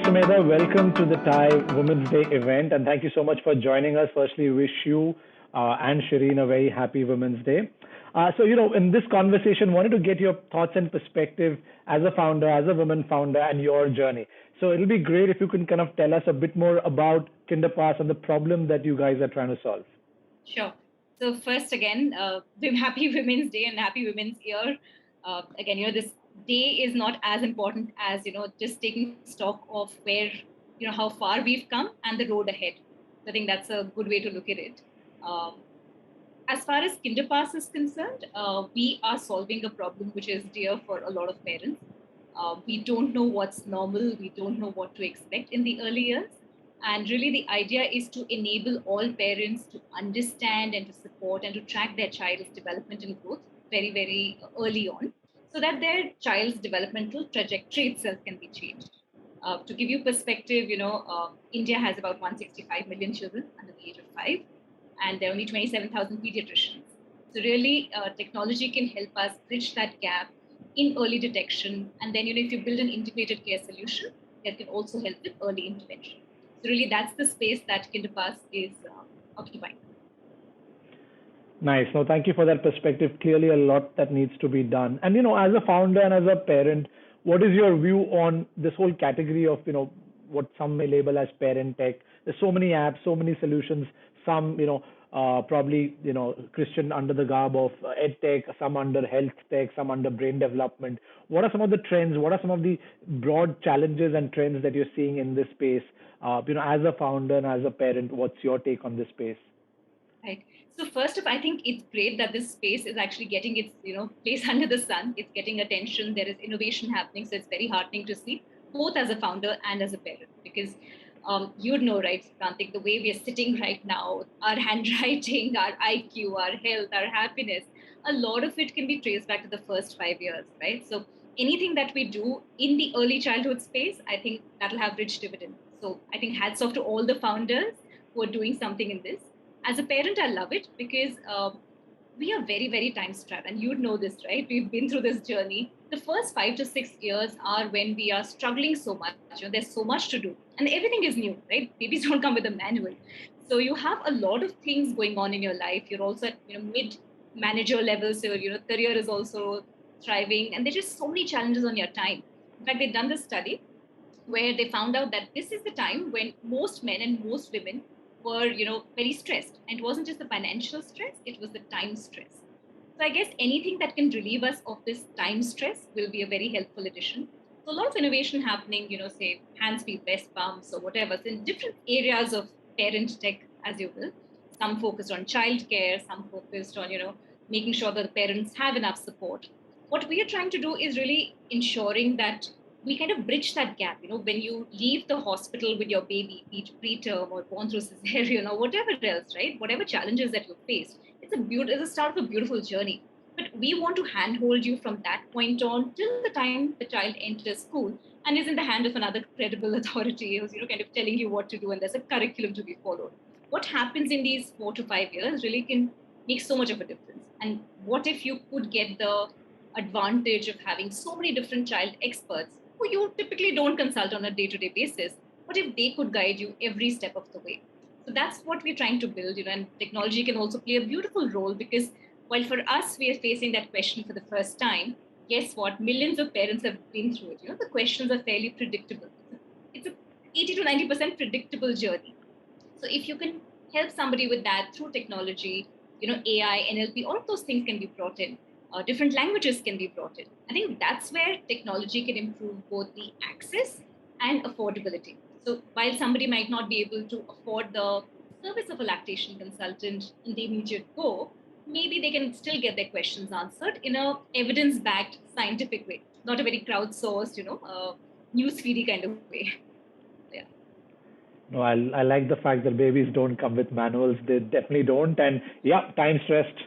Sumedha. Welcome to the TiE Women's Day event, and thank you so much for joining us. Firstly, wish you and Shireen a very happy Women's Day. In this conversation, wanted to get your thoughts and perspective as a founder, as a woman founder, and your journey. So it'll be great if you can kind of tell us a bit more about Kinderpass and the problem that you guys are trying to solve. Sure. So first, again, happy Women's Day and happy Women's Year. Again, this day is not as important as just taking stock of where how far we've come and the road ahead. So I think that's a good way to look at it. As far as Kinderpass is concerned, we are solving a problem which is dear for a lot of parents. We don't know what's normal. We don't know what to expect in the early years. And really, the idea is to enable all parents to understand and to support and to track their child's development and growth very, very early on, so that their child's developmental trajectory itself can be changed. To give you perspective, India has about 165 million children under the age of 5, and there are only 27,000 pediatricians. So really, technology can help us bridge that gap in early detection. And then, if you build an integrated care solution, that can also help with early intervention. So really, that's the space that Kinderpass is occupying. Nice. No, thank you for that perspective. Clearly, a lot that needs to be done. And as a founder and as a parent, what is your view on this whole category of what some may label as parent tech? There's so many apps, so many solutions. Some probably Christian under the garb of ed tech, some under health tech, some under brain development. What are some of the trends? What are some of the broad challenges and trends that you're seeing in this space? As a founder and as a parent, what's your take on this space? Right. So first of all, I think it's great that this space is actually getting its place under the sun. It's getting attention. There is innovation happening. So it's very heartening to see, both as a founder and as a parent, because right, Prantik, the way we are sitting right now, our handwriting, our IQ, our health, our happiness, a lot of it can be traced back to the first 5 years, right? So anything that we do in the early childhood space, I think that'll have rich dividends. So I think hats off to all the founders who are doing something in this. As a parent, I love it because we are very, very time strapped. And you'd know this, right? We've been through this journey. The first 5 to 6 years are when we are struggling so much. There's so much to do. And everything is new, right? Babies don't come with a manual. So you have a lot of things going on in your life. You're also at mid-manager level. So your career is also thriving. And there's just so many challenges on your time. In fact, they've done this study where they found out that this is the time when most men and most women were very stressed. And it wasn't just the financial stress, it was the time stress. So I guess anything that can relieve us of this time stress will be a very helpful addition. So a lot of innovation happening, say hands-free breast pumps or whatever. So in different areas of parent tech, as you will. Some focused on childcare, some focused on making sure that the parents have enough support. What we are trying to do is really ensuring that we kind of bridge that gap. When you leave the hospital with your baby, be it preterm or born through cesarean or whatever else, right? Whatever challenges that you faced, it's a start of a beautiful journey. But we want to handhold you from that point on till the time the child enters school and is in the hand of another credible authority who's kind of telling you what to do, and there's a curriculum to be followed. What happens in these 4 to 5 years really can make so much of a difference. And what if you could get the advantage of having so many different child experts who you typically don't consult on a day-to-day basis? What if they could guide you every step of the way? So that's what we're trying to build, and technology can also play a beautiful role, because while for us, we are facing that question for the first time, guess what? Millions of parents have been through it. The questions are fairly predictable. It's a 80 to 90% predictable journey. So if you can help somebody with that through technology, AI, NLP, all of those things can be brought in. Different languages can be brought in. I think that's where technology can improve both the access and affordability. So while somebody might not be able to afford the service of a lactation consultant in the immediate go, maybe they can still get their questions answered in a evidence-backed scientific way, not a very crowdsourced, newsfeedy kind of way. Yeah. No, I like the fact that babies don't come with manuals. They definitely don't. And yeah, time stressed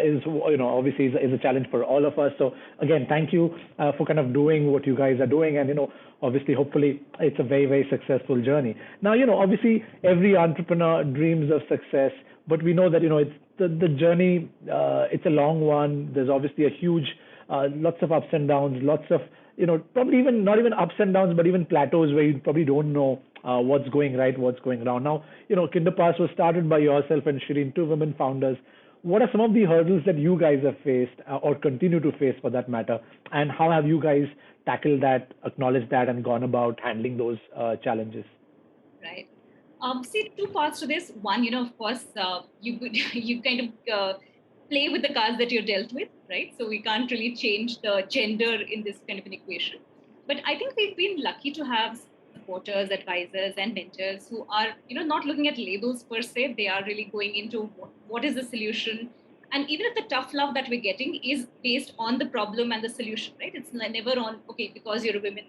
is, obviously is a challenge for all of us. So again, thank you for kind of doing what you guys are doing. And, obviously, hopefully it's a very, very successful journey. Now, obviously every entrepreneur dreams of success, but we know that, it's the journey, it's a long one. There's obviously a huge, lots of ups and downs, lots of probably even not even ups and downs, but even plateaus where you probably don't know what's going right, what's going wrong. Now, Kinderpass was started by yourself and Shireen, two women founders. What are some of the hurdles that you guys have faced or continue to face for that matter? And how have you guys tackled that, acknowledged that, and gone about handling those challenges? Right. See, two parts to this. One, of course, you kind of play with the cards that you're dealt with, right? So we can't really change the gender in this kind of an equation. But I think we've been lucky to have supporters, advisors, and mentors who are, not looking at labels per se. They are really going into what is the solution. And even if the tough love that we're getting is based on the problem and the solution, right? It's never on, okay, because you're a woman,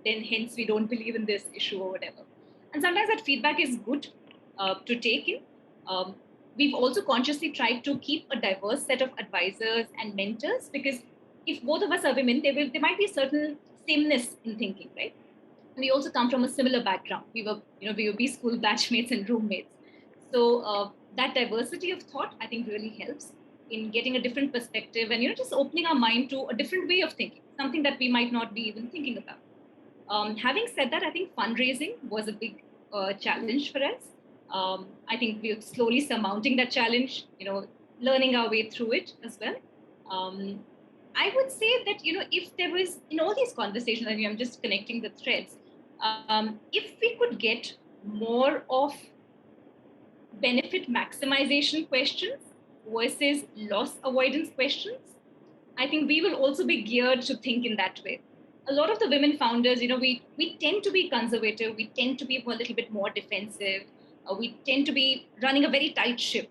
then hence we don't believe in this issue or whatever. And sometimes that feedback is good to take in. We've also consciously tried to keep a diverse set of advisors and mentors, because if both of us are women, there might be a certain sameness in thinking, right? We also come from a similar background. We were B school batchmates and roommates. So that diversity of thought, I think, really helps in getting a different perspective and, just opening our mind to a different way of thinking, something that we might not be even thinking about. Having said that, I think fundraising was a big challenge for us. I think we're slowly surmounting that challenge, learning our way through it as well. I would say that, if there was, in all these conversations, I mean, I'm just connecting the threads, if we could get more of benefit maximization questions versus loss avoidance questions, I think we will also be geared to think in that way. A lot of the women founders, we tend to be conservative. We tend to be a little bit more defensive. We tend to be running a very tight ship.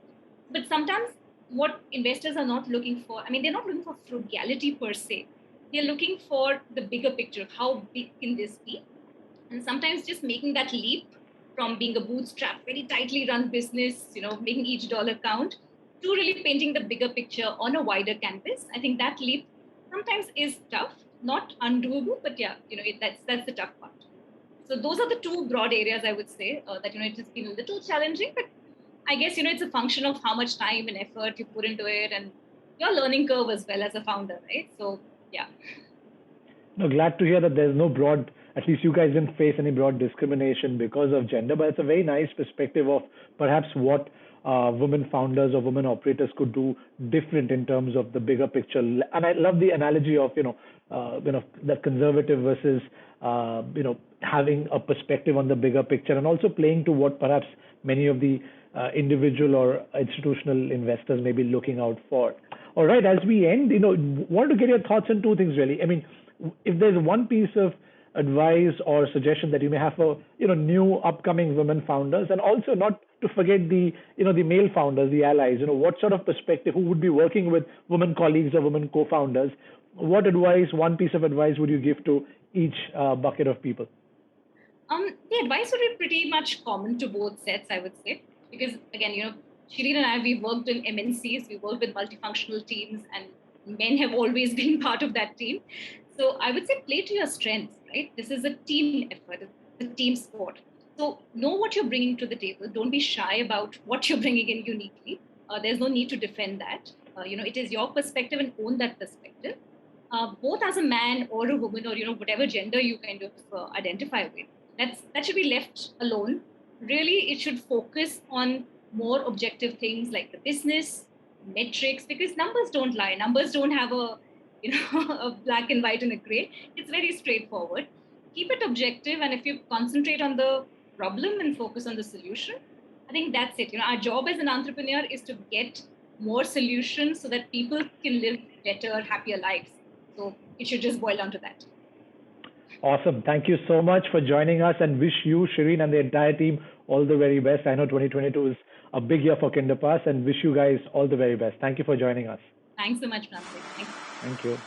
But sometimes what investors are not looking for, I mean, they're not looking for frugality per se. They're looking for the bigger picture. How big can this be? And sometimes just making that leap from being a bootstrap, very tightly run business, making each dollar count, to really painting the bigger picture on a wider canvas. I think that leap sometimes is tough, not undoable, but yeah, that's the tough part. So those are the two broad areas I would say that it has been a little challenging, but I guess it's a function of how much time and effort you put into it, and your learning curve as well as a founder, right? So yeah. No, glad to hear that there's no broad, at least you guys didn't face any broad discrimination because of gender, but it's a very nice perspective of perhaps what women founders or women operators could do different in terms of the bigger picture. And I love the analogy of, that conservative versus, having a perspective on the bigger picture, and also playing to what perhaps many of the individual or institutional investors may be looking out for. All right, as we end, want to get your thoughts on two things really. I mean, if there's one piece of advice or suggestion that you may have for new upcoming women founders, and also not to forget the the male founders, the allies, what sort of perspective, who would be working with women colleagues or women co-founders, what advice, one piece of advice would you give to each bucket of people? The advice would be pretty much common to both sets, I would say, because again, Shireen and I, we worked in MNCs, we worked with multifunctional teams, and men have always been part of that team. So I would say play to your strengths, right? This is a team effort, it's a team sport. So know what you're bringing to the table. Don't be shy about what you're bringing in uniquely. There's no need to defend that. It is your perspective, and own that perspective. Both as a man or a woman, or whatever gender you kind of identify with, that should be left alone. Really, it should focus on more objective things like the business metrics, because numbers don't lie. Numbers don't have a a black and white and a gray. It's very straightforward. Keep it objective, and if you concentrate on the problem and focus on the solution, I think that's it. Our job as an entrepreneur is to get more solutions so that people can live better, happier lives. So it should just boil down to that. Awesome. Thank you so much for joining us, and wish you, Shireen, and the entire team all the very best. I know 2022 is a big year for Kinderpass, and wish you guys all the very best. Thank you for joining us. Thanks so much, Prantik. Thanks. Thank you.